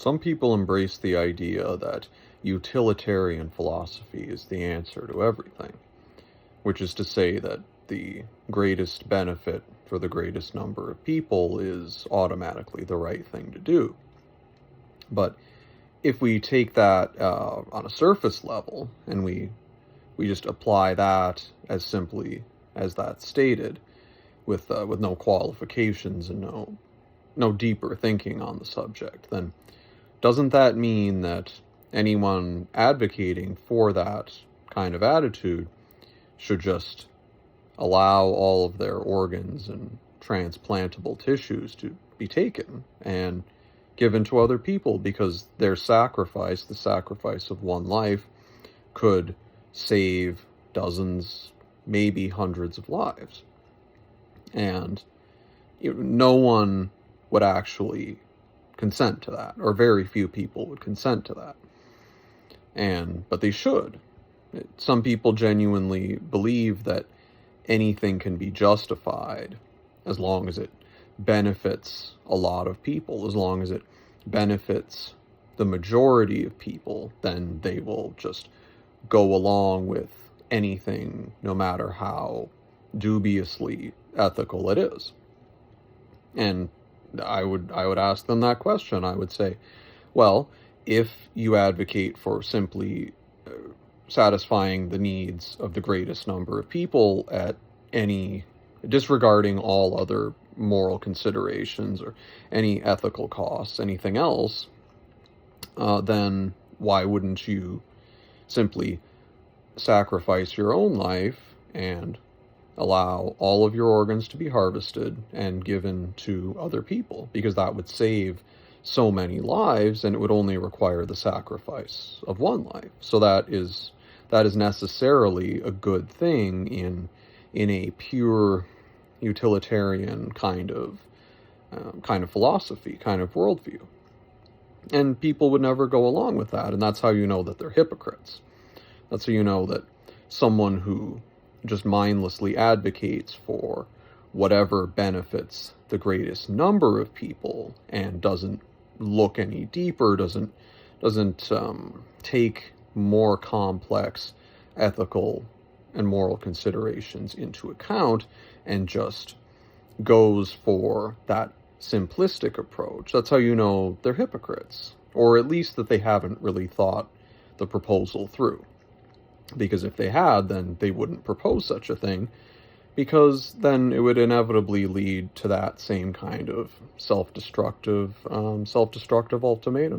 Some people embrace the idea that utilitarian philosophy is the answer to everything, which is to say that the greatest benefit for the greatest number of people is automatically the right thing to do. But if we take that on a surface level and we just apply that as simply as that's stated, with no qualifications and no deeper thinking on the subject, then doesn't that mean that anyone advocating for that kind of attitude should just allow all of their organs and transplantable tissues to be taken and given to other people because their sacrifice, the sacrifice of one life, could save dozens, maybe hundreds of lives? And no one would actually consent to that, or very few people would consent to that. But they should. Some people genuinely believe that anything can be justified as long as it benefits a lot of people, as long as it benefits the majority of people, then they will just go along with anything, no matter how dubiously ethical it is. And I would ask them that question. I would say, well, if you advocate for simply satisfying the needs of the greatest number of people at any disregarding all other moral considerations or any ethical costs, anything else, then why wouldn't you simply sacrifice your own life and allow all of your organs to be harvested and given to other people? Because that would save so many lives, and it would only require the sacrifice of one life. So that is necessarily a good thing in a pure utilitarian kind of philosophy, kind of worldview. And people would never go along with that, and that's how you know that they're hypocrites. That's how you know that someone who just mindlessly advocates for whatever benefits the greatest number of people and doesn't look any deeper, doesn't take more complex ethical and moral considerations into account and just goes for that simplistic approach. That's how you know they're hypocrites, or at least that they haven't really thought the proposal through. Because if they had, then they wouldn't propose such a thing, because then it would inevitably lead to that same kind of self-destructive ultimatum.